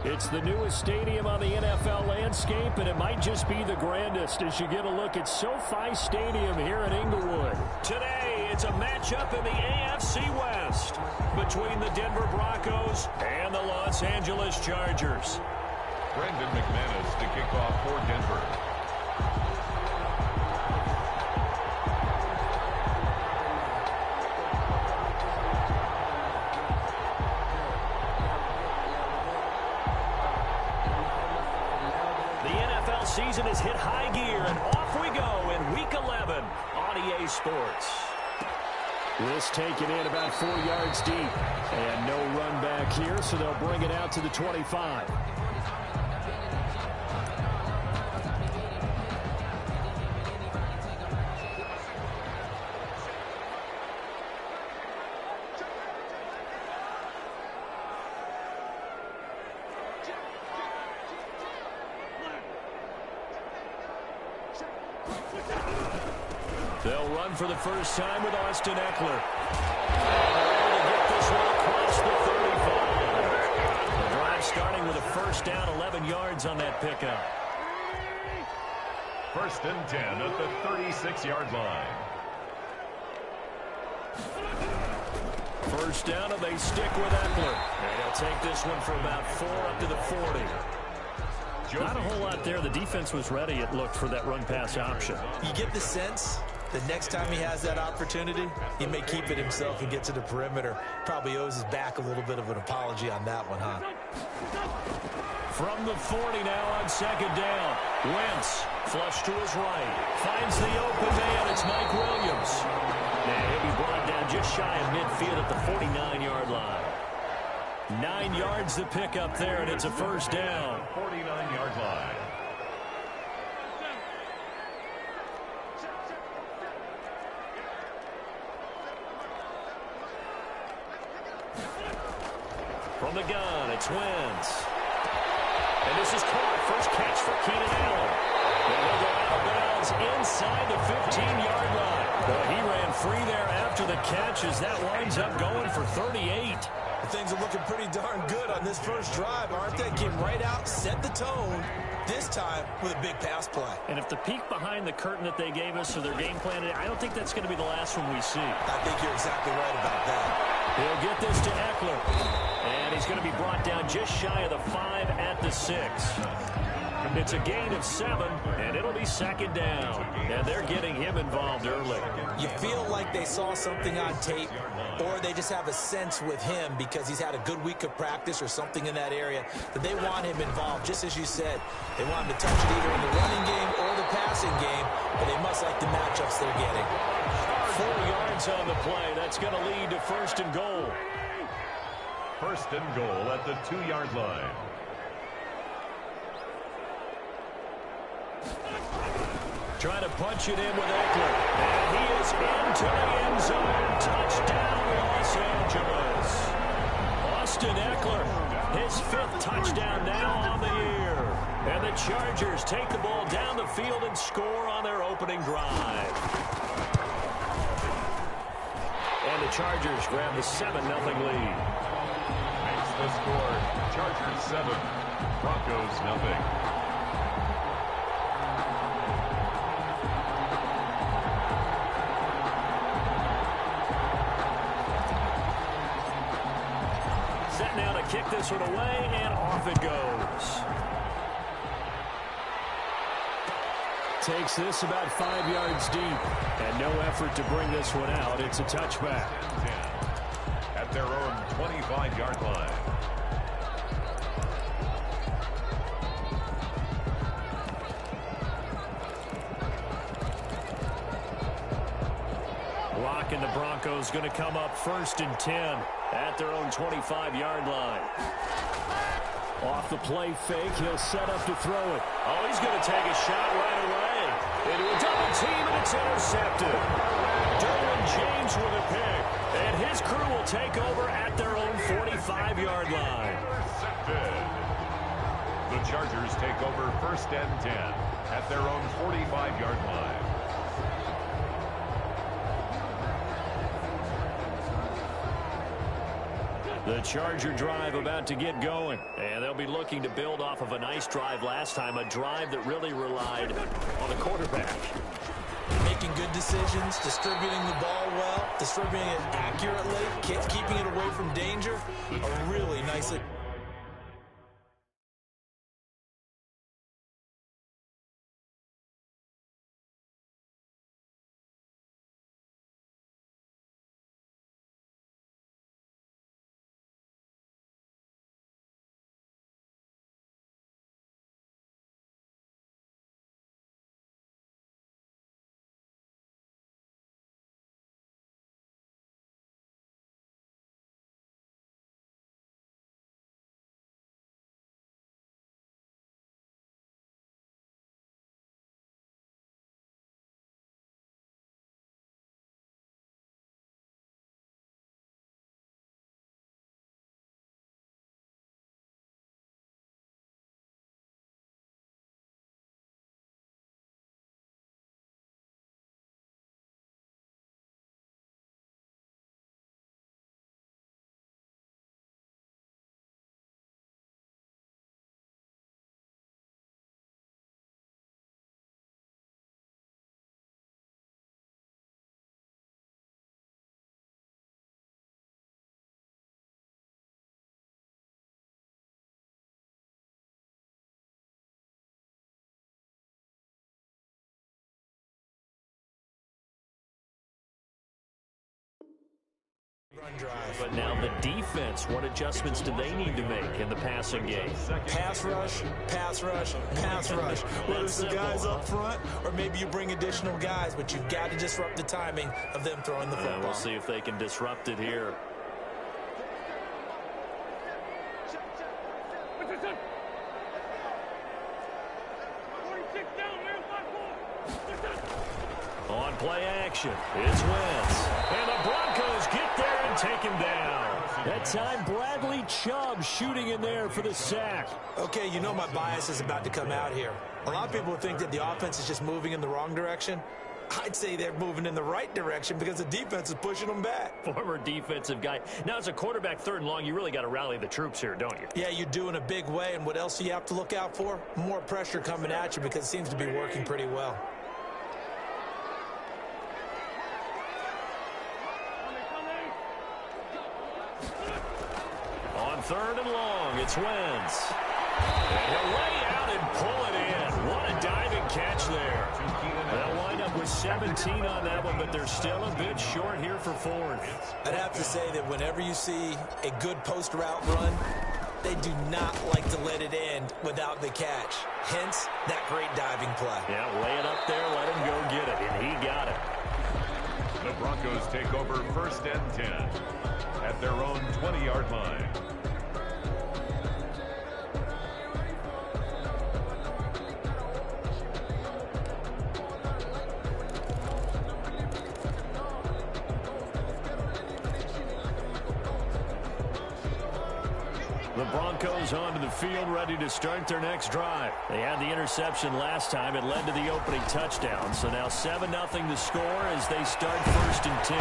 It's the newest stadium on the NFL landscape, and it might just be the grandest as you get a look at SoFi Stadium here in Inglewood. Today, it's a matchup in the AFC West between the Denver Broncos and the Los Angeles Chargers. Brendan McManus to kick off for Denver. Season has hit high gear, and off we go in Week 11 on EA Sports. This taken in about 4 yards deep, and no run back here, so they'll bring it out to the 25. They'll run for the first time with Austin Eckler. To get this one across the 35. The drive starting with a first down, 11 yards on that pickup. First and 10 at the 36-yard line. First down, and they stick with Eckler. And he'll take this one for about 4 up to the 40. Not a whole lot there. The defense was ready, it looked, for that run-pass option. You get the sense the next time he has that opportunity, he may keep it himself and get to the perimeter. Probably owes his back a little bit of an apology on that one, huh? From the 40 now on second down. Wentz, flush to his right. Finds the open man. It's Mike Williams. And he'll be brought down just shy of midfield at the 49-yard line. 9 yards to pick up there, and it's a first down. 49-yard line. From the gun, it's Wentz. And this is caught. First catch for Keenan Allen. And he'll go out of bounds inside the 15-yard line. But he ran free there after the catch as that winds up going for 38. Things are looking pretty darn good on this first drive, aren't they? Came right out, set the tone, this time with a big pass play. And if the peek behind the curtain that they gave us or their game plan, I don't think that's going to be the last one we see. I think you're exactly right about that. He'll get this to Eckler. And he's going to be brought down just shy of the 5 at the 6. It's a gain of 7, and it'll be second down. And they're getting him involved early. You feel like they saw something on tape, or they just have a sense with him because he's had a good week of practice or something in that area that they want him involved. Just as you said, they want him to touch it either in the running game or the passing game, but they must like the matchups they're getting. 4 yards on the play. That's going to lead to first and goal. First and goal at the 2-yard line. Trying to punch it in with Eckler. And he is into the end zone. Touchdown, Los Angeles. Austin Eckler, his 5th touchdown now on the year. And the Chargers take the ball down the field and score on their opening drive. And the Chargers grab the 7-0 lead. Makes the score. Chargers 7, Broncos 0. Now to kick this one away, and off it goes. Takes this about 5 yards deep, and no effort to bring this one out. It's a touchback. At their own 25-yard line. And the Broncos going to come up first and 10 at their own 25-yard line. Off the play fake, he'll set up to throw it. Oh, he's going to take a shot right away. Into a double team, and it's intercepted. Derwin James with a pick, and his crew will take over at their own 45-yard line. Intercepted. The Chargers take over first and 10 at their own 45-yard line. The Charger drive about to get going. And they'll be looking to build off of a nice drive last time, a drive that really relied on the quarterback. Making good decisions, distributing the ball well, distributing it accurately, keeping it away from danger. A really nice... Run drive. But now the defense, what adjustments do they need to make in the passing game? Pass rush, pass rush, pass rush. Whether it's the guys up front or maybe you bring additional guys, but you've got to disrupt the timing of them throwing the football. We'll see if they can disrupt it here. On play action, it's Wentz. And the Broncos get there and take him down. That time, Bradley Chubb shooting in there for the sack. Okay, you know my bias is about to come out here. A lot of people think that the offense is just moving in the wrong direction. I'd say they're moving in the right direction because the defense is pushing them back. Former defensive guy. Now, as a quarterback, 3rd and long, you really got to rally the troops here, don't you? Yeah, you do in a big way. And what else do you have to look out for? More pressure coming at you because it seems to be working pretty well. On 3rd and long, it's Wentz. And he'll lay out and pull it in. What a diving catch there. They'll wind up with 17 on that one, but they're still a bit short here for 4th. I'd have to say that whenever you see a good post route run, they do not like to let it end without the catch. Hence, that great diving play. Yeah, lay it up there, let him go get it, and he got it. The Broncos take over 1st and 10 at their own 20-yard line. The Broncos onto the field, ready to start their next drive. They had the interception last time. It led to the opening touchdown. So now 7-0 the score as they start 1st and 10.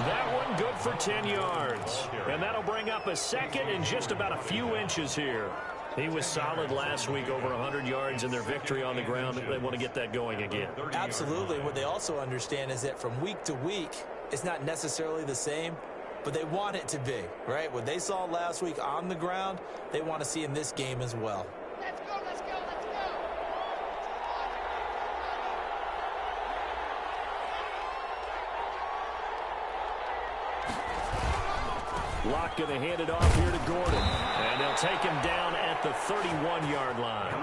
That one good for 10 yards. And that'll bring up a second and just about a few inches here. He was solid last week, over 100 yards in their victory on the ground. They want to get that going again. Absolutely. What they also understand is that from week to week, it's not necessarily the same, but they want it to be, right? What they saw last week on the ground, they want to see in this game as well. Let's go, let's go, let's go. Locke going to hand it off here to Gordon. And they'll take him down at the 31-yard line.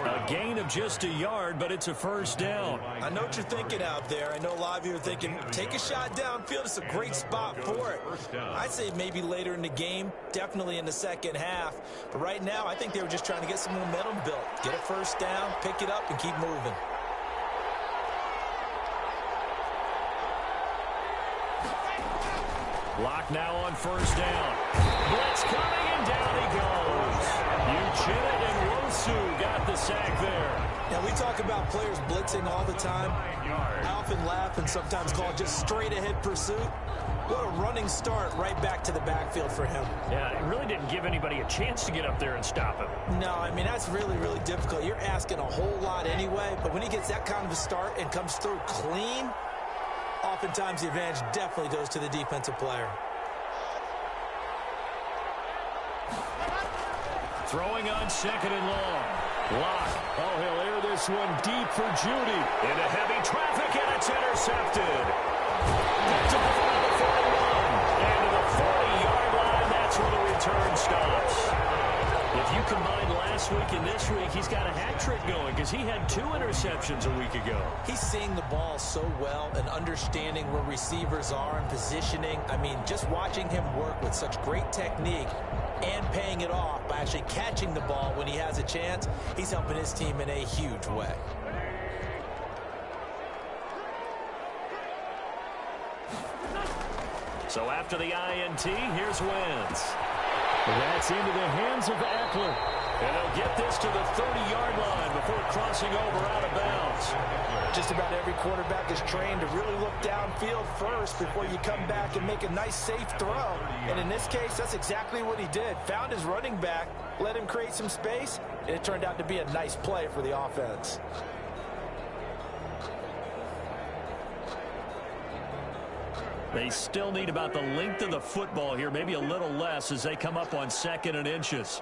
A gain of just a yard, but it's a 1st down. I know what you're thinking out there. I know a lot of you are thinking, take a shot downfield. It's a great spot for it. I'd say maybe later in the game, definitely in the second half. But right now, I think they were just trying to get some momentum built. Get a 1st down, pick it up, and keep moving. Locke now on 1st down. Blitz coming, and down he goes. Uchenna and Wosu got the sack there. Now, we talk about players blitzing all the time. I often laugh and sometimes call it just straight-ahead pursuit. What a running start right back to the backfield for him. Yeah, it really didn't give anybody a chance to get up there and stop him. No, I mean, that's really, really difficult. You're asking a whole lot anyway, but when he gets that kind of a start and comes through clean, oftentimes the advantage definitely goes to the defensive player. Throwing on second and long. Locke. Oh, he'll air this one deep for Judy. Into heavy traffic, and it's intercepted. Picked up at the 41. And to the 40-yard line, that's where the return stops. If you combine last week and this week, he's got a hat trick going because he had 2 interceptions a week ago. He's seeing the ball so well and understanding where receivers are and positioning. I mean, just watching him work with such great technique and paying it off by actually catching the ball when he has a chance, he's helping his team in a huge way. So after the INT, here's Wentz. That's into the hands of Eckler. And they'll get this to the 30-yard line before crossing over out of bounds. Just about every quarterback is trained to really look downfield first before you come back and make a nice, safe throw. And in this case, that's exactly what he did. Found his running back, let him create some space, and it turned out to be a nice play for the offense. They still need about the length of the football here, maybe a little less as they come up on 2nd and inches.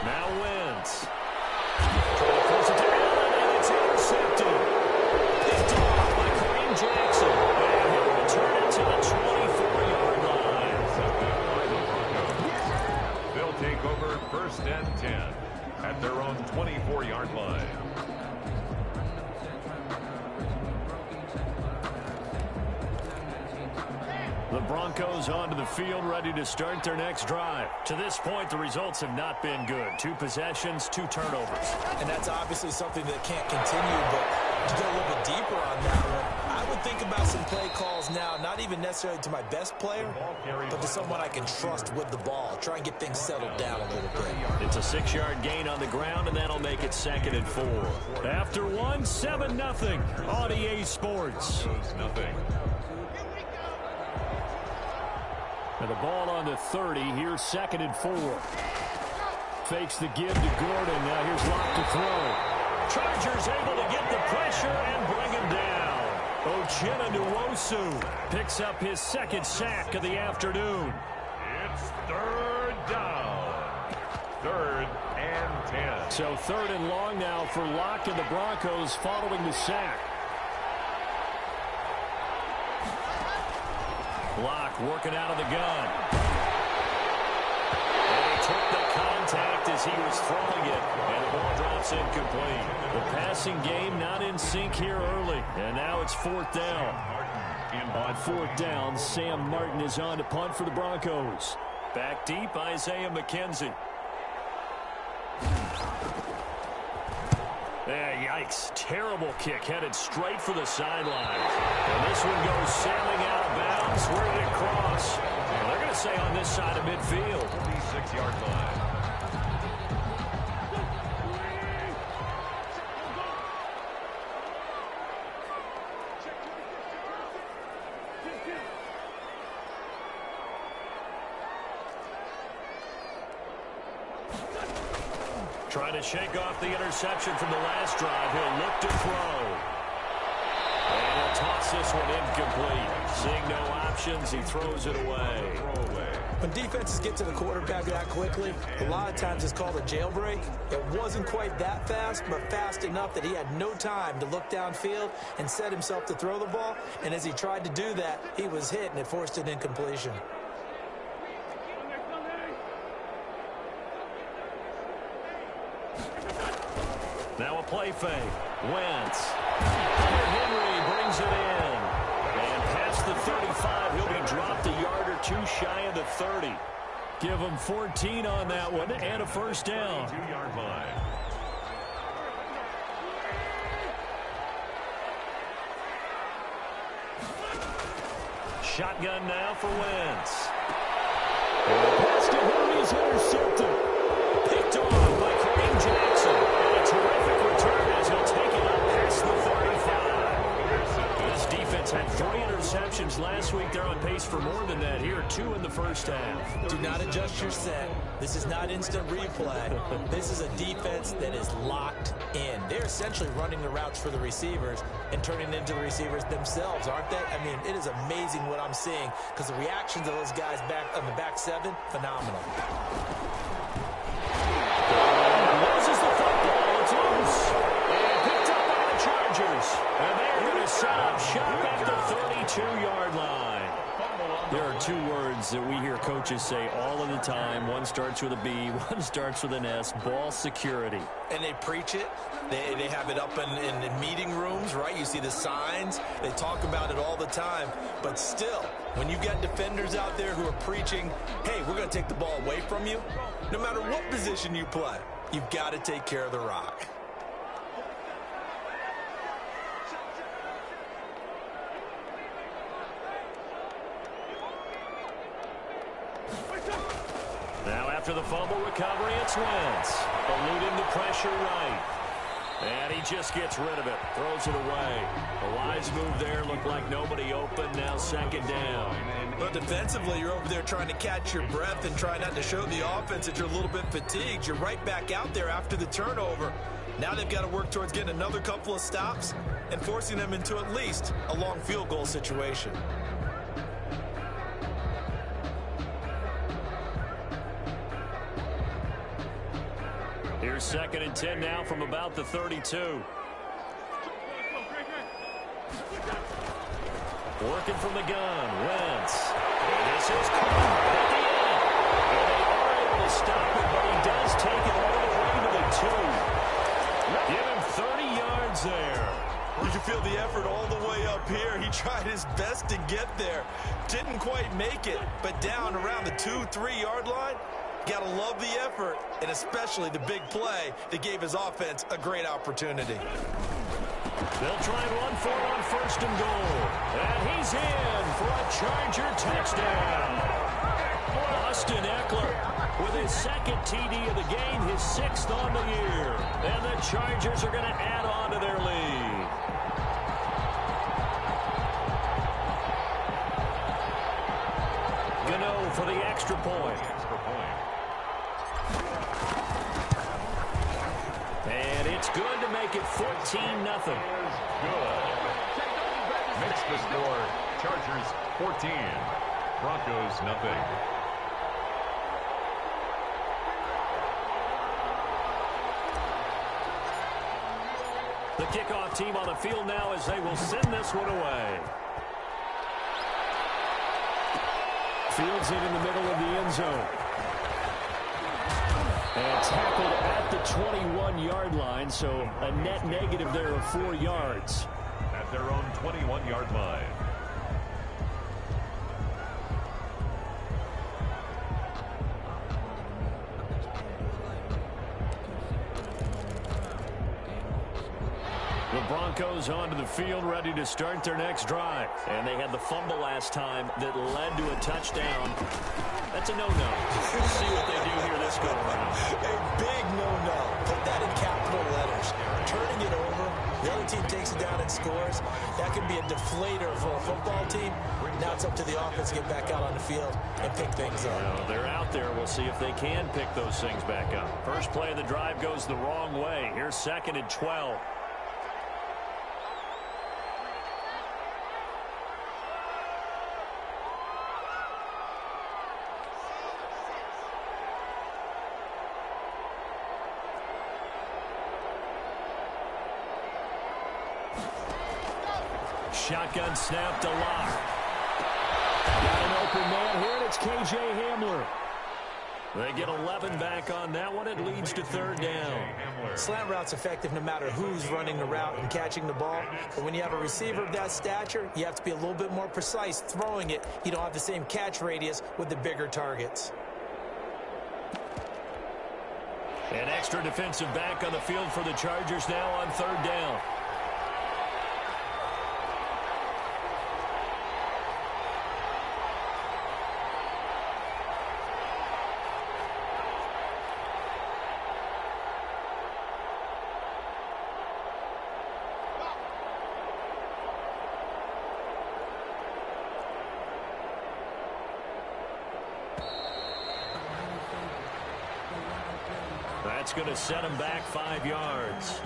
Now Wentz. Trying to force it to Allen, and it's intercepted. Picked off by Kareem Jackson. And he'll return it to the 24-yard line. They'll take over 1st and 10 at their own 24-yard line. The Broncos onto the field, ready to start their next drive. To this point, the results have not been good. 2 possessions, 2 turnovers. And that's obviously something that can't continue, but to go a little bit deeper on that one, I would think about some play calls now, not even necessarily to my best player, but to someone I can trust with the ball. Try and get things settled down a little bit. It's a 6-yard gain on the ground, and that'll make it 2nd and 4. After 1, 7-0 on EA Sports. Nothing. And the ball on the 30. Here's 2nd and 4. Fakes the give to Gordon. Now here's Locke to throw. Chargers able to get the pressure and bring him down. Uchenna Nwosu picks up his 2nd sack of the afternoon. It's 3rd down. 3rd and 10. So 3rd and long now for Locke and the Broncos following the sack. Locke working out of the gun. And he took the contact as he was throwing it, and the ball drops incomplete. The passing game not in sync here early, and now it's 4th down. On 4th down, Sam Martin is on to punt for the Broncos. Back deep, Isaiah McKenzie. Yikes. Terrible kick headed straight for the sideline. And this one goes sailing out of bounds. Where did it cross? Well, they're going to say on this side of midfield. 46-yard line. Trying to shake off the interception from the last drive. He'll look to throw. And he'll toss this one incomplete. Seeing no options, he throws it away. When defenses get to the quarterback that quickly, a lot of times it's called a jailbreak. It wasn't quite that fast, but fast enough that he had no time to look downfield and set himself to throw the ball. And as he tried to do that, he was hit, and it forced an incompletion. Now a play fake. Wentz. Henry brings it in. And past the 35, he'll be dropped a yard or 2 shy of the 30. Give him 14 on that one and a 1st down. 2-yard line. Shotgun now for Wentz. And the pass to Henry's intercepted. Picked off by Kareem Jackson. And a terrific return as he'll take it up past the 35. This interceptions last week. They're on pace for more than that here. 2 in the first half. Do not adjust your set. This is not instant replay. This is a defense that is locked in. They're essentially running the routes for the receivers and turning into the receivers themselves, aren't they? I mean, it is amazing what I'm seeing because the reactions of those guys back on the back seven, phenomenal. Loses the football. It's loose. And picked up by the Chargers. And they're going to set up shop at the 32-yard line. There are 2 words that we hear coaches say all of the time. One starts with a B, one starts with an S, ball security. And they preach it. They have it up in meeting rooms, right? You see the signs. They talk about it all the time. But still, when you got defenders out there who are preaching, hey, we're going to take the ball away from you, no matter what position you play, you've got to take care of the rock. Now after the fumble recovery, it's Wentz. Eluding the pressure right. And he just gets rid of it. Throws it away. A wise move there. Looked like nobody open. Now second down. But defensively, you're over there trying to catch your breath and try not to show the offense that you're a little bit fatigued. You're right back out there after the turnover. Now they've got to work towards getting another couple of stops and forcing them into at least a long field goal situation. Here's 2nd and 10 now from about the 32. Working from the gun, Wentz. And this is caught at the end. And they are able to stop it, but he does take it all the way to the 2. Give him 30 yards there. You can feel the effort all the way up here. He tried his best to get there. Didn't quite make it, but down around the 2-3 yard line. Got to love the effort, and especially the big play that gave his offense a great opportunity. They'll try and run for it on 1st and goal. And he's in for a Charger touchdown. Austin Eckler with his 2nd TD of the game, his 6th on the year. And the Chargers are going to add on to their lead. Gano for the extra point. And it's good to make it 14-0. Good. Makes the score Chargers 14, Broncos nothing. The kickoff team on the field now as they will send this one away. Fields it in the middle of the end zone. And tackled at the 21-yard line, so a net negative there of 4 yards. At their own 21-yard line. The Broncos onto the field, ready to start their next drive. And they had the fumble last time that led to a touchdown. That's a no-no. We'll see what they do here this go around. A big no-no. Put that in capital letters. Turning it over, the other team takes it down and scores. That could be a deflator for a football team. Now it's up to the offense to get back out on the field and pick things up. Well, they're out there. We'll see if they can pick those things back up. First play of the drive goes the wrong way. Here's 2nd and 12. Shotgun snap to Locke. Got an open man here, and it's K.J. Hamler. They get 11 back on that one. It leads to 3rd down. Slant route's effective no matter who's running the route and catching the ball. But when you have a receiver of that stature, you have to be a little bit more precise throwing it. You don't have the same catch radius with the bigger targets. An extra defensive back on the field for the Chargers now on 3rd down. That's going to set him back 5 yards.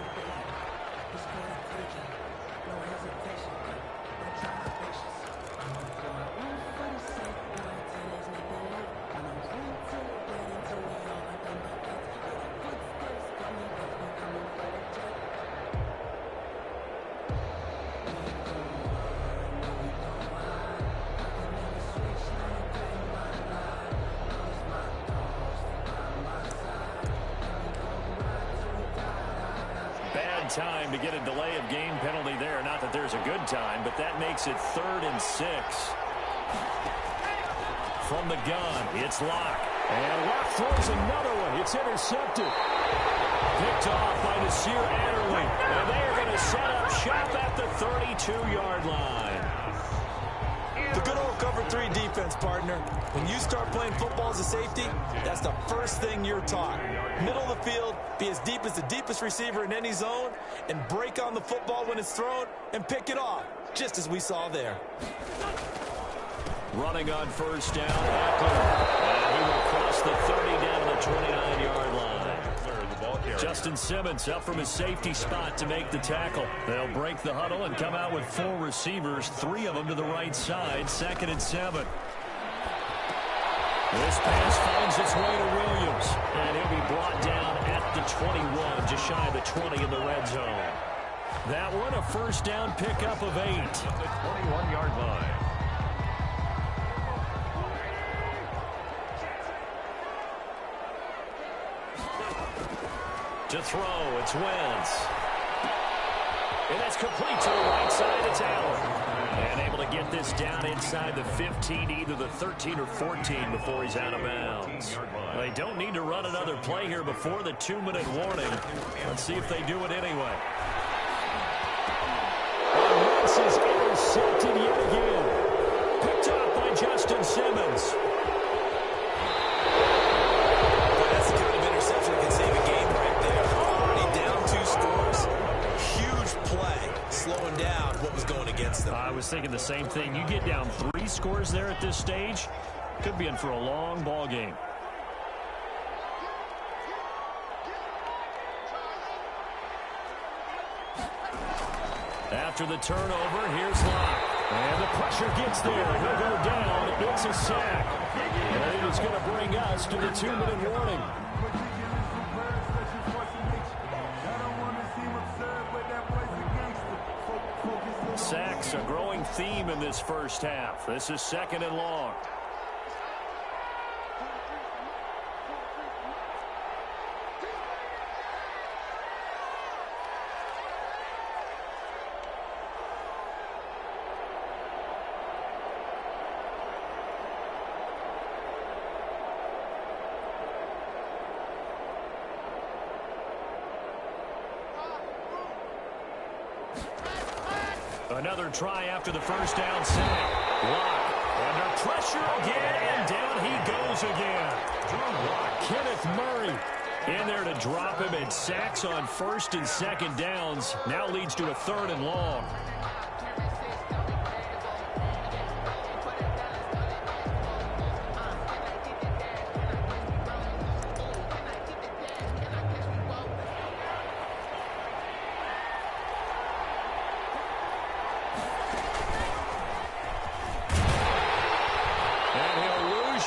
Time to get a delay of game penalty there. Not that there's a good time, but that makes it 3rd and 6. From the gun, it's Locke. And Locke throws another one. It's intercepted. Picked off by Nasir Adderley. And they are going to set up shop at the 32-yard line. The good old cover 3 defense, partner. When you start playing football as a safety, that's the first thing you're taught. Middle of the field, be as deep as the deepest receiver in any zone, and break on the football when it's thrown and pick it off, just as we saw there. Running on 1st down, and he will cross the 30 down to the 29-yard line. Justin Simmons up from his safety spot to make the tackle. They'll break the huddle and come out with 4 receivers, 3 of them to the right side, 2nd and 7. This pass finds its way to Williams, and he'll be brought down at the 21, just shy of the 20 in the red zone. That one, a 1st down pickup of 8. At the 21-yard line. To throw, it's Wentz. And that's complete to the right side. It's Allen. And able to get this down inside the 15, either the 13 or 14 before he's out of bounds. They don't need to run another play here before the 2-minute warning. Let's see if they do it anyway. And Wentz is intercepted yet again. Picked up by Justin Simmons. That's the kind of interception that can save a game right there. Already down 2 scores. Huge play, slowing down what was going against them. I was thinking the same thing. You get down 3 scores there at this stage, could be in for a long ball game. After the turnover, here's Locke. And the pressure gets there. He'll go down. It's a sack. And it is going to bring us to the 2-minute warning. Sacks, a growing theme in this first half. This is 2nd and long. Another try after the 1st down sack. Locke under pressure again, and down he goes again. Kenneth Murray in there to drop him, and sacks on 1st and 2nd downs. Now leads to a 3rd and long.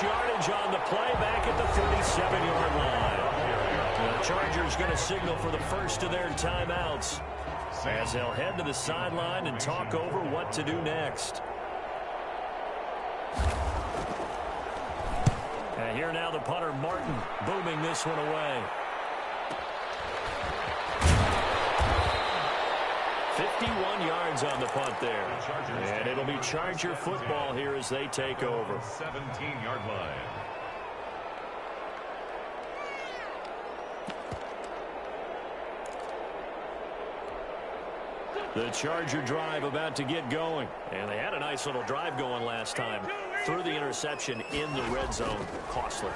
Yardage on the play back at the 37-yard line. The Chargers going to signal for the first of their timeouts as they'll head to the sideline and talk over what to do next. And here now the punter, Martin, booming this one away. 51 yards on the punt there. And it'll be Charger football here as they take over. 17-yard line. The Charger drive about to get going. And they had a nice little drive going last time. Threw the interception in the red zone. Costly.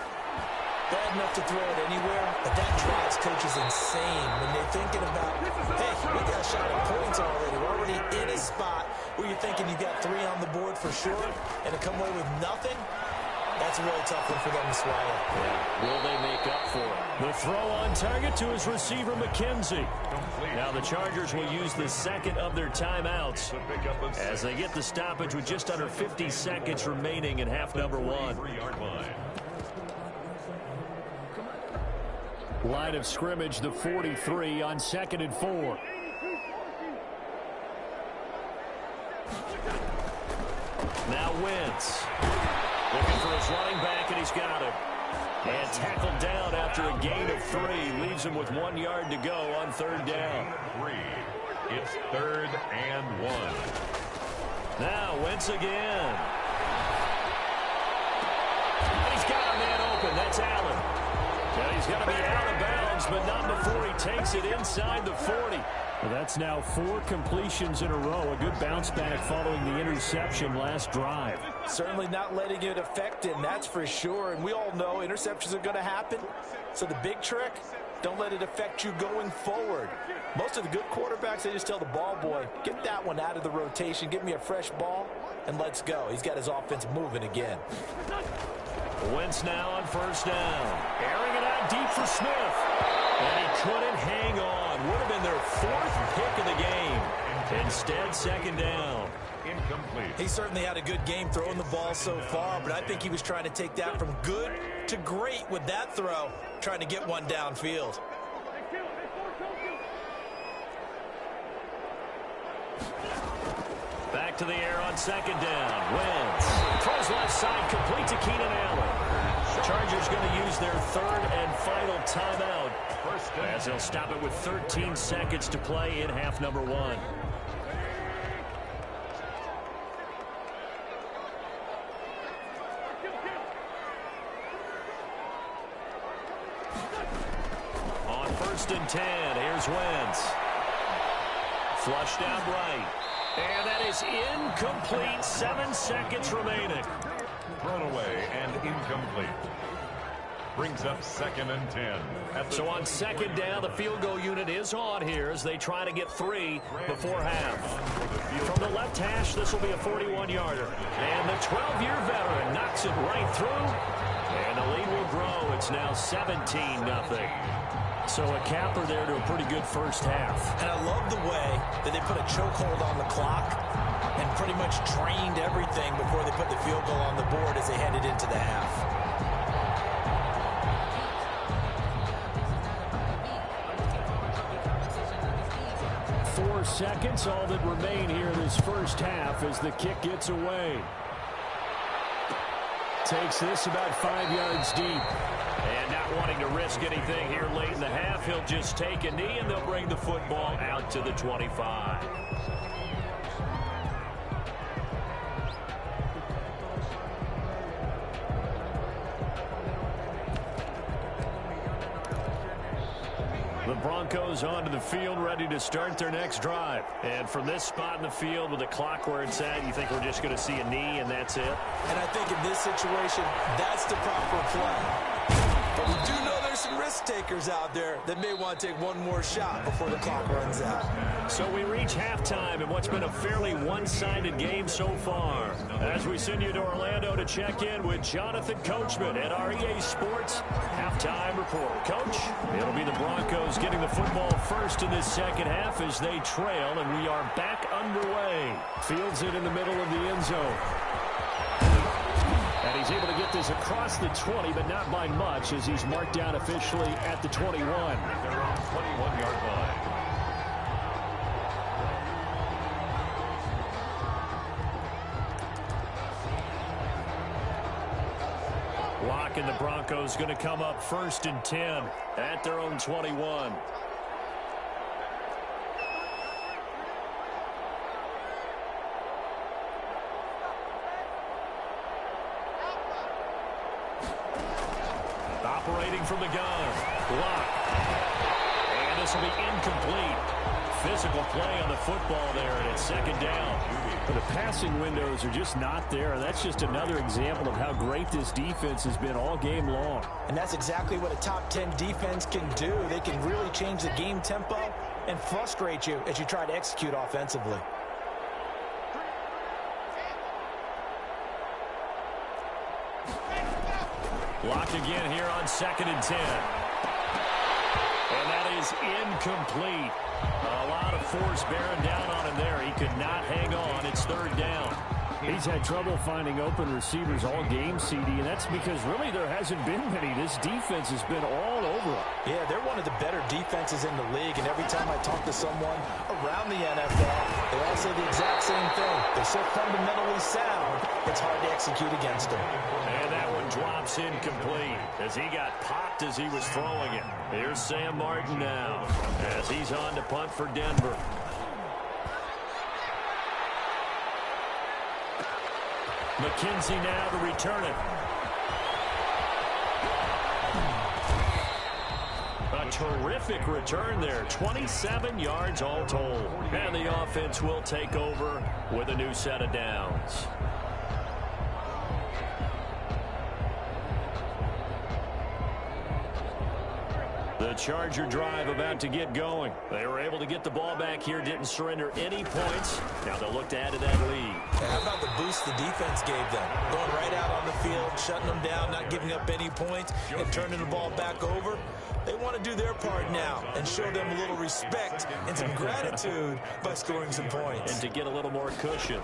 Bad enough to throw it anywhere, but that drives coaches insane when they're thinking about, hey, we got a shot at points already. We're already in a spot where you're thinking you got 3 on the board for sure, and to come away with nothing, That's a really tough one for them to swallow. Yeah. Will they make up for it? The throw on target to his receiver, McKenzie. Now the Chargers will use the second of their timeouts as they get the stoppage with just under 50 seconds remaining in half number one. Line of scrimmage, the 43 on 2nd and 4. Now Wentz. Looking for his running back, and he's got him. And tackled down after a gain of 3. Leaves him with 1 yard to go on 3rd down. It's 3rd and 1. Now Wentz again. And he's got a man open. That's Allen. Now he's got to be out of bounds, but not before he takes it inside the 40. Well, that's now 4 completions in a row. A good bounce back following the interception last drive. Certainly not letting it affect him, that's for sure. And we all know interceptions are going to happen. So the big trick, don't let it affect you going forward. Most of the good quarterbacks, they just tell the ball boy, get that one out of the rotation, give me a fresh ball, and let's go. He's got his offense moving again. Wentz now on 1st down. Airing it out deep for Smith. And he couldn't hang on. Would have been their 4th pick of the game. Instead, 2nd down. Incomplete. He certainly had a good game throwing the ball so far, but I think he was trying to take that from good to great with that throw, trying to get one downfield. Back to the air on 2nd down. Wentz throws left side, complete to Keenan Allen. The Chargers going to use their 3rd and final timeout as they'll stop it with 13 seconds to play in half number 1. On 1st and 10, here's Wentz. Flushed out right. And that is incomplete. 7 seconds remaining. Thrown away and incomplete. Brings up 2nd and 10. So on 2nd down, the field goal unit is on here as they try to get 3 before half. From the left hash, this will be a 41-yarder. And the 12-year veteran knocks it right through. And the lead will grow. It's now 17-0. So a capper there to a pretty good first half. And I love the way that they put a chokehold on the clock and pretty much drained everything before they put the field goal on the board as they headed into the half. 4 seconds, all that remain here in this first half as the kick gets away. Takes this about 5 yards deep. And not wanting to risk anything here late in the half, he'll just take a knee and they'll bring the football out to the 25. The Broncos onto the field, ready to start their next drive. And from this spot in the field with the clock where it's at, you think we're just going to see a knee and that's it? And I think in this situation, that's the proper play. But we do know there's some risk takers out there that may want to take one more shot before the clock runs out. So we reach halftime in what's been a fairly one-sided game so far. As we send you to Orlando to check in with Jonathan Coachman at our EA Sports Halftime Report. Coach, it'll be the Broncos getting the football first in this second half as they trail, and we are back underway. Fields it in the middle of the end zone. And he's able to get this across the 20, but not by much as he's marked down officially at the 21. They're on 21-yard line. Lock and the Broncos going to come up 1st and 10 at their own 21. Operating from the gun. Lock. And this will be incomplete. Physical play on the football there, and it's 2nd down. But the passing windows are just not there. That's just another example of how great this defense has been all game long. And that's exactly what a top 10 defense can do. They can really change the game tempo and frustrate you as you try to execute offensively. Locked again here on 2nd and 10. And that is incomplete. A lot of force bearing down on him there. He could not hang on. It's 3rd down. He's had trouble finding open receivers all game, CD, and that's because really there hasn't been many. This defense has been all over him. Yeah, they're one of the better defenses in the league, and every time I talk to someone around the NFL, they all say the exact same thing. They're so fundamentally sound, it's hard to execute against them. And that one drops incomplete as he got popped as he was throwing it. Here's Sam Martin now as he's on to punt for Denver. McKenzie now to return it. A terrific return there. 27 yards all told. And the offense will take over with a new set of downs. The Charger drive about to get going. They were able to get the ball back here, didn't surrender any points. Now they'll look to add to that lead. How about the boost the defense gave them? Going right out on the field, shutting them down, not giving up any points, and turning the ball back over. They want to do their part now and show them a little respect and some gratitude by scoring some points. And to get a little more cushion.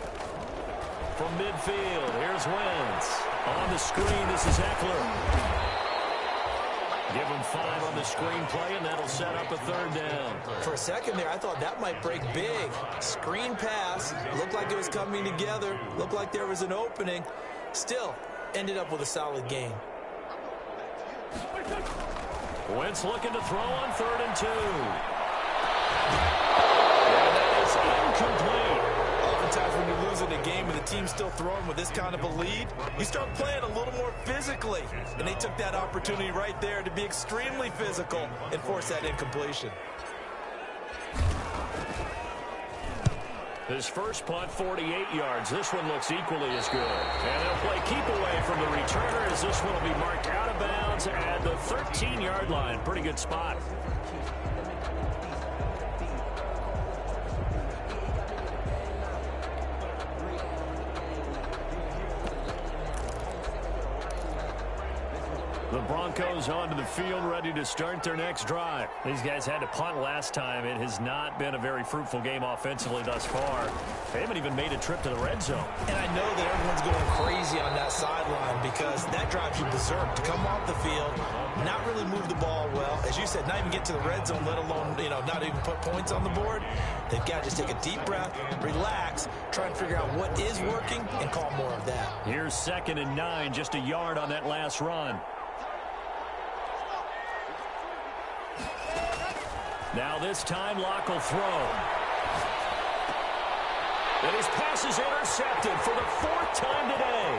From midfield, here's Wentz. On the screen, this is Eckler. Give him 5 on the screenplay, and that'll set up a 3rd down. For a second there, I thought that might break big. Screen pass. Looked like it was coming together. Looked like there was an opening. Still, ended up with a solid gain. Wentz looking to throw on 3rd and 2. And that is incomplete. Oftentimes when you're losing a game and the team's still throwing with this kind of a lead, you start playing a little more physically. And they took that opportunity right there to be extremely physical and force that incompletion. His first punt, 48 yards. This one looks equally as good. And they'll play keep away from the returner as this one will be marked out of bounds at the 13-yard line. Pretty good spot. The Broncos onto the field, ready to start their next drive. These guys had to punt last time. It has not been a very fruitful game offensively thus far. They haven't even made a trip to the red zone. And I know that everyone's going crazy on that sideline because that drives you berserk to come off the field, not really move the ball well. As you said, not even get to the red zone, let alone, not even put points on the board. They've got to just take a deep breath, relax, try and figure out what is working, and call more of that. Here's 2nd and 9, just a yard on that last run. Now this time, Locke will throw. And his pass is intercepted for the 4th time today.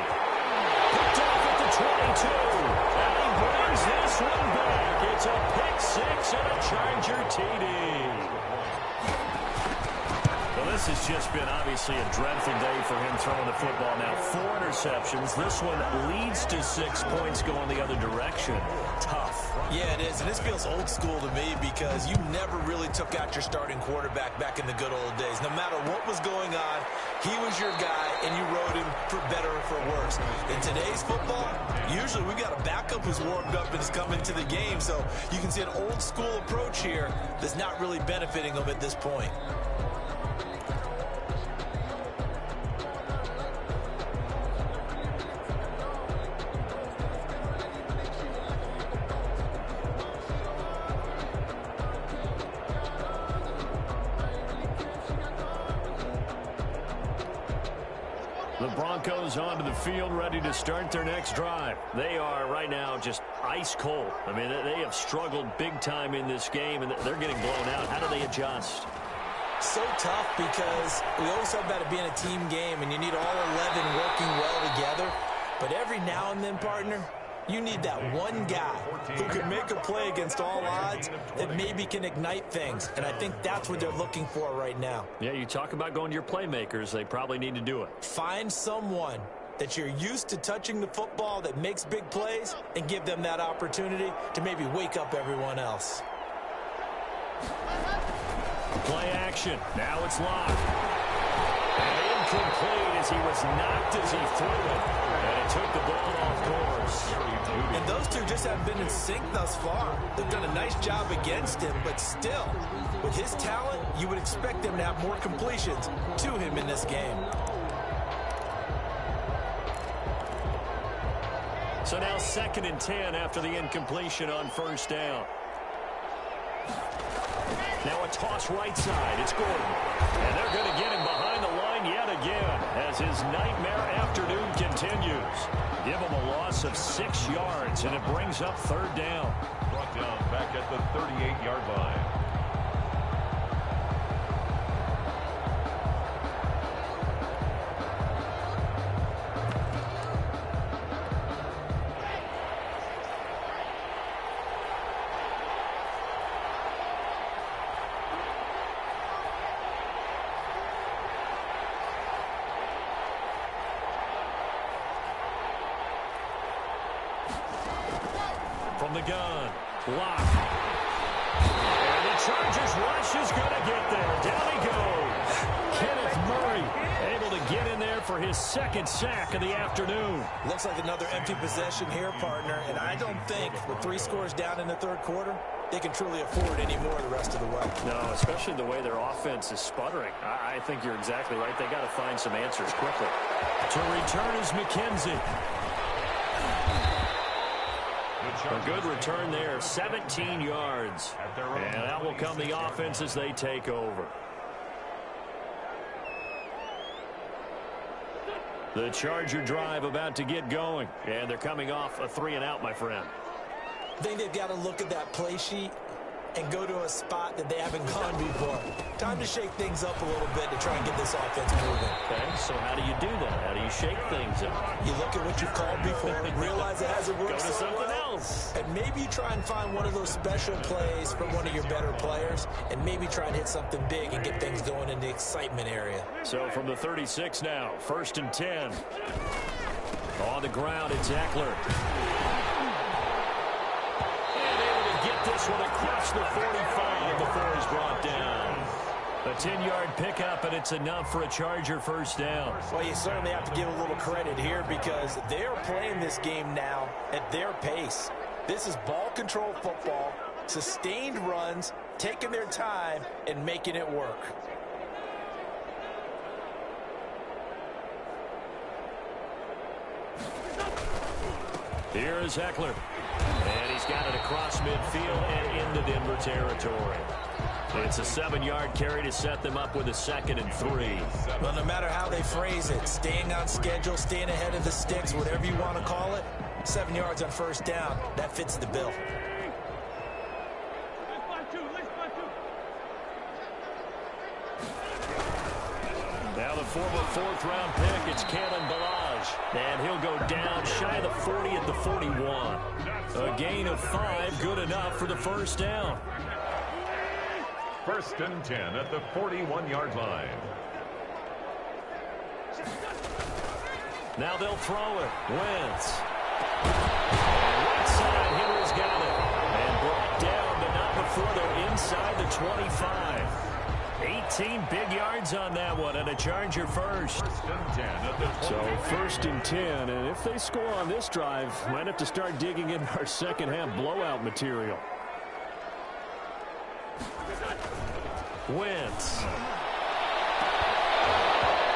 Picked off at the 22. And he brings this one back. It's a pick 6 and a Charger TD. Well, this has just been obviously a dreadful day for him throwing the football. Now 4 interceptions. This one leads to 6 points going the other direction. Tough. Yeah, it is, and this feels old school to me because you never really took out your starting quarterback back in the good old days. No matter what was going on, he was your guy, and you rode him for better or for worse. In today's football, usually we've got a backup who's warmed up and is coming to the game, so you can see an old school approach here that's not really benefiting them at this point. The Broncos onto the field, ready to start their next drive. They are right now just ice cold. I mean, they have struggled big time in this game, and they're getting blown out. How do they adjust? So tough because we always talk about it being a team game, and you need all 11 working well together. But every now and then, partner, you need that one guy who can make a play against all odds that maybe can ignite things. And I think that's what they're looking for right now. Yeah, you talk about going to your playmakers. They probably need to do it. Find someone that you're used to touching the football that makes big plays and give them that opportunity to maybe wake up everyone else. Play action. Now it's Locke. And incomplete as he was knocked as he threw it. And it took the ball off course. And haven't been in sync thus far. They've done a nice job against him, but still, with his talent, you would expect them to have more completions to him in this game. So now 2nd and 10 after the incompletion on first down. Now a toss right side. It's Gordon. And they're going to get him behind the line yet again as his nightmare afternoon continues. Give him a loss of 6 yards, and it brings up 3rd down. Brought down back at the 38-yard line. From the gun, block. And the Chargers rush is going to get there. Down he goes. Kenneth Murray able to get in there for his 2nd sack of the afternoon. Looks like another empty possession here, partner, and I don't think with 3 scores down in the 3rd quarter, they can truly afford any more the rest of the way. No, especially the way their offense is sputtering. I think you're exactly right. They got to find some answers quickly. To return is McKenzie. A good return there, 17 yards. And that will come the offense as they take over. The Charger drive about to get going. And they're coming off a 3-and-out, my friend. I think they've got to look at that play sheet and go to a spot that they haven't gone before. Time to shake things up a little bit to try and get this offense moving. Okay, so how do you do that? How do you shake things up? You look at what you've called before, realize it hasn't worked Go to so something well, else. and maybe you try and find one of those special plays from one of your better players, and maybe try and hit something big and get things going in the excitement area. So from the 36 now, 1st and 10. On the ground, it's Eckler. This one across the 45 before he's brought down. A 10-yard pickup, and it's enough for a Charger 1st down. Well, you certainly have to give a little credit here because they're playing this game now at their pace. This is ball control football, sustained runs, taking their time, and making it work. Here is Eckler. And he's got it across midfield and into Denver territory. It's a 7-yard carry to set them up with a 2nd and 3. Well, no matter how they phrase it, staying on schedule, staying ahead of the sticks, whatever you want to call it, 7 yards on 1st down, that fits the bill. Now the former 4th-round pick, it's Kalen Ballage. And he'll go down shy of the 40 at the 41. A gain of 5, good enough for the 1st down. 1st and 10 at the 41-yard line. Now they'll throw it. Wentz. Right side, Henry's got it. And brought down, but not before they're inside the 25. 18 big yards on that one, and a Charger 1st. 1st and 10 at the 20. So 1st and 10, and if they score on this drive, might have to start digging in our 2nd half blowout material. Wentz.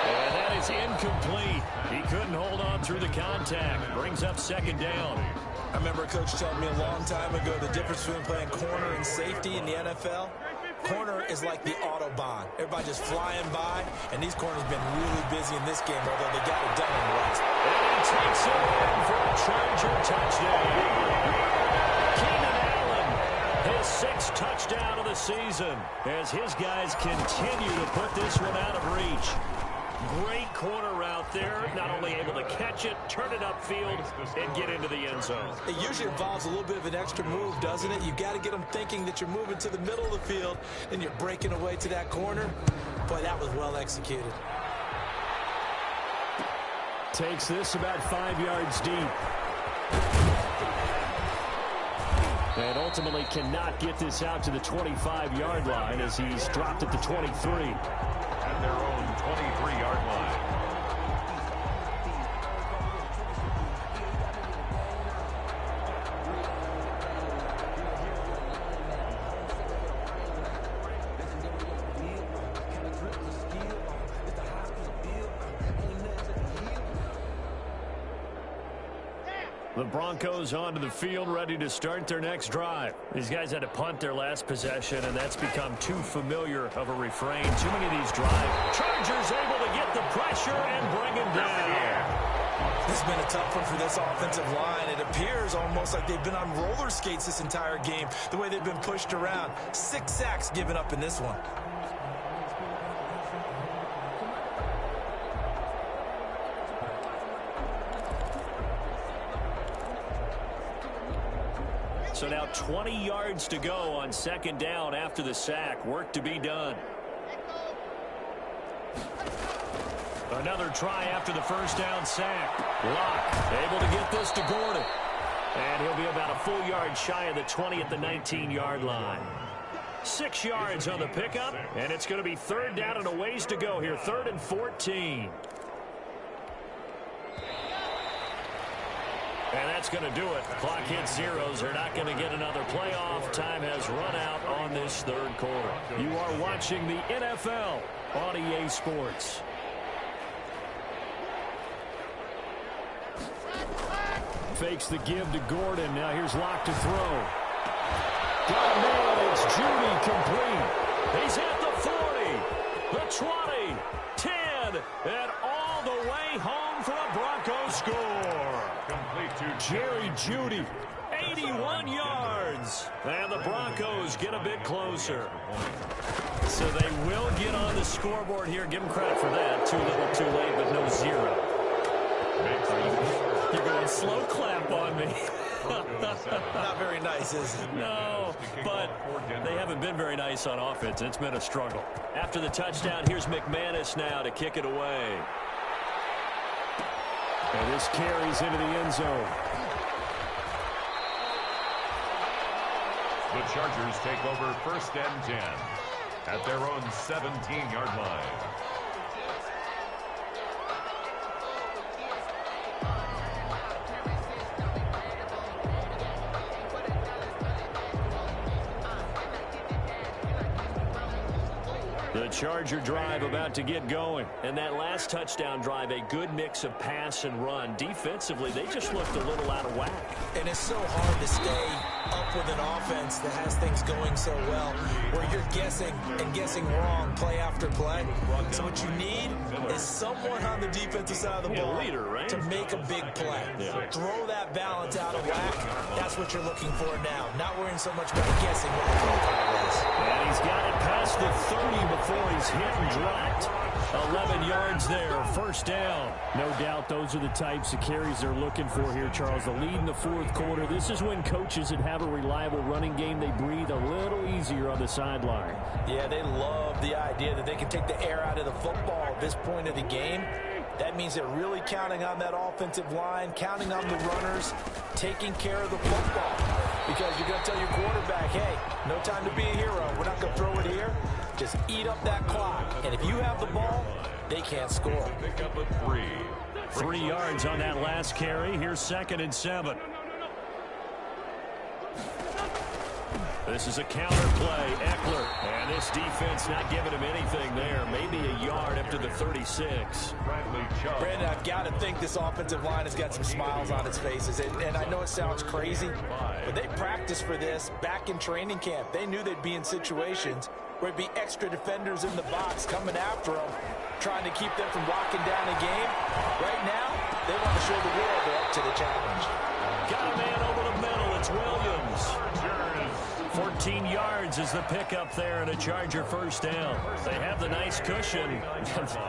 And that is incomplete. He couldn't hold on through the contact. Brings up 2nd down. I remember a coach telling me a long time ago the difference between playing corner and safety in the NFL. Corner is like the Autobahn. Everybody just flying by, and these corners been really busy in this game, although they got it done in the last. And he takes it in for a Charger touchdown. Keenan Allen, his 6th touchdown of the season, as his guys continue to put this one out of reach. Great corner route there, not only able to catch it, turn it upfield, and get into the end zone. It usually involves a little bit of an extra move, doesn't it? You've got to get them thinking that you're moving to the middle of the field, and you're breaking away to that corner. Boy, that was well executed. Takes this about 5 yards deep. And ultimately cannot get this out to the 25-yard line as he's dropped at the 23. At their own 23-yard line. The Broncos onto the field, ready to start their next drive. These guys had to punt their last possession, and that's become too familiar of a refrain. Too many of these drives. Chargers able to get the pressure and bring him down. This has been a tough one for this offensive line. It appears almost like they've been on roller skates this entire game, the way they've been pushed around. 6 sacks given up in this one. So now 20 yards to go on second down after the sack. Work to be done. Another try after the first down sack. Locke able to get this to Gordon. And he'll be about a full yard shy of the 20 at the 19-yard line. 6 yards on the pickup, and it's going to be third down and a ways to go here. 3rd and 14. And that's going to do it. Clock hits zeros. They're not going to get another playoff. Time has run out on this third quarter. You are watching the NFL on EA Sports. Fakes the give to Gordon. Now here's Locke to throw. Got a man. It's Judy complete. He's at the 40, the 20, 10, and all the way home for a Broncos score. Complete to Jerry Judy, 81 yards. And the Broncos get a bit closer. So they will get on the scoreboard here. Give them credit for that. Too little, too late, but no zero. You're going slow clap on me. Not very nice, is it? No, but they haven't been very nice on offense. It's been a struggle. After the touchdown, here's McManus now to kick it away. And this carries into the end zone. The Chargers take over 1st and 10 at their own 17-yard line. The Charger drive about to get going. And that last touchdown drive, a good mix of pass and run. Defensively, they just looked a little out of whack. And it's so hard to stay up with an offense that has things going so well, where you're guessing and guessing wrong play after play. So what you need is someone on the defensive side of the ball to make a big play. Throw that balance out of whack. That's what you're looking for now. Not worrying so much about guessing what the play call is. And he's got it past the 30 before he's hit and dropped. 11 yards there, 1st down. No doubt those are the types of carries they're looking for here, Charles. The lead in the 4th quarter. This is when coaches that have a reliable running game, they breathe a little easier on the sideline. Yeah, they love the idea that they can take the air out of the football at this point of the game. That means they're really counting on that offensive line, counting on the runners, taking care of the football. Because you're going to tell your quarterback, hey, no time to be a hero. We're not going to throw it here. Just eat up that clock. And if you have the ball, they can't score. Pick up a 3. 3 yards on that last carry. Here's 2nd and 7. This is a counter play. Eckler. And this defense not giving him anything there. Maybe a yard up to the 36. Brandon, I've got to think this offensive line has got some smiles on its faces. And I know it sounds crazy, but they practiced for this back in training camp. They knew they'd be in situations where it'd be extra defenders in the box coming after them, trying to keep them from locking down a game. Right now, they want to show the world they're up to the challenge. Got a man over the middle. It's Williams. 14 yards is the pickup there and a Charger 1st down. They have the nice cushion.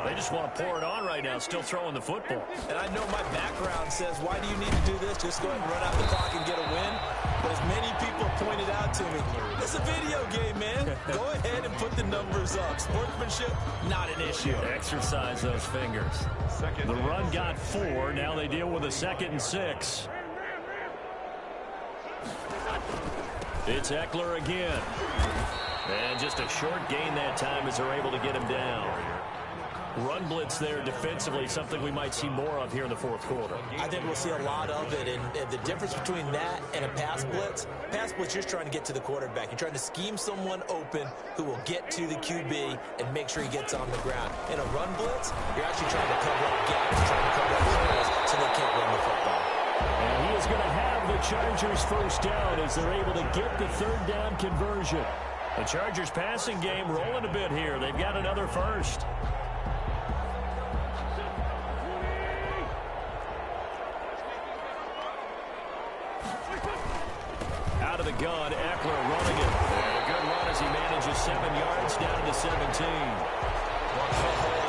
They just want to pour it on right now, still throwing the football. And I know my background says, why do you need to do this? Just go ahead and run out the clock and get a win. But as many people pointed out to me, it's a video game, man. Go ahead and put the numbers up. Sportsmanship, not an issue. Exercise those fingers. The run got 4. Now they deal with a 2nd and 6. It's Eckler again. And just a short gain that time as they're able to get him down. Run blitz there defensively, something we might see more of here in the 4th quarter. I think we'll see a lot of it, and the difference between that and a pass blitz, you're just trying to get to the quarterback. You're trying to scheme someone open who will get to the QB and make sure he gets on the ground. In a run blitz, you're actually trying to cover up gaps, trying to cover up holes so they can't run the football. And he is going the Chargers first down as they're able to get the third down conversion. The Chargers passing game rolling a bit here. They've got another first. Out of the gun, Eckler running it. And a good run as he manages 7 yards down to 17. Oh,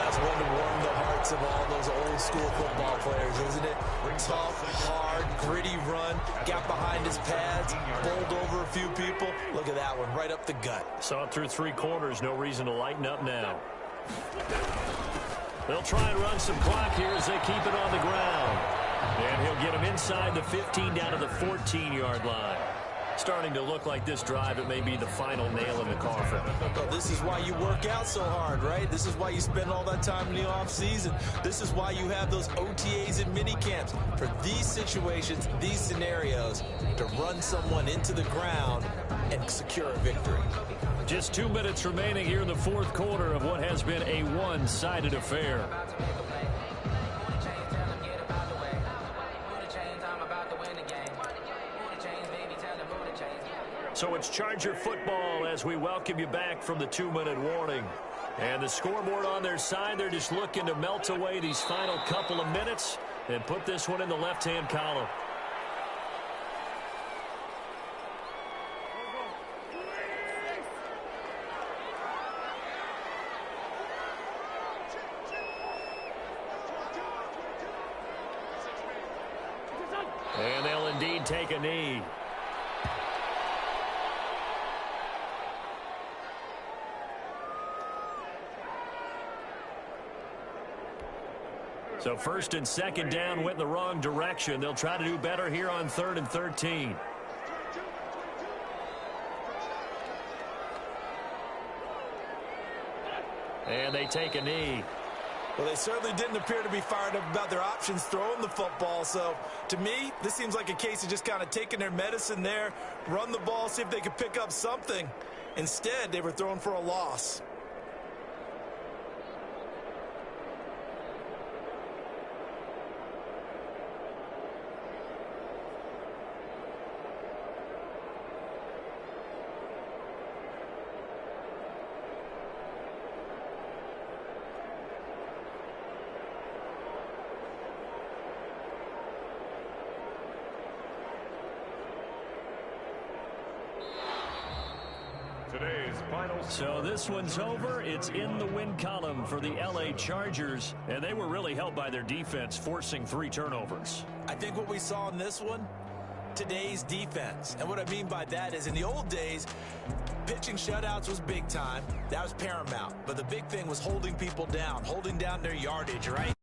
that's one to warm the hearts of all those old school football players, isn't it? Tough, hard, gritty run, got behind his pads, bowled over a few people. Look at that one, right up the gut. Saw it through 3 quarters, no reason to lighten up now. They'll try and run some clock here as they keep it on the ground. And he'll get him inside the 15 down to the 14-yard line. Starting to look like this drive, it may be the final nail in the coffin. Well, this is why you work out so hard, right? This is why you spend all that time in the offseason. This is why you have those OTAs and mini camps. For these situations, these scenarios, to run someone into the ground and secure a victory. Just 2 minutes remaining here in the 4th quarter of what has been a one-sided affair. So it's Charger football as we welcome you back from the 2-minute warning. And the scoreboard on their side, they're just looking to melt away these final couple of minutes and put this one in the left-hand column. And they'll indeed take a knee. So 1st and 2nd down went in the wrong direction. They'll try to do better here on 3rd and 13. And they take a knee. Well, they certainly didn't appear to be fired up about their options throwing the football. So, to me, this seems like a case of just kind of taking their medicine there, run the ball, see if they could pick up something. Instead, they were throwing for a loss. So this one's over. It's in the win column for the LA Chargers, and they were really helped by their defense, forcing 3 turnovers. I think what we saw in this one, today's defense. And what I mean by that is in the old days, pitching shutouts was big time. That was paramount. But the big thing was holding people down, holding down their yardage, right?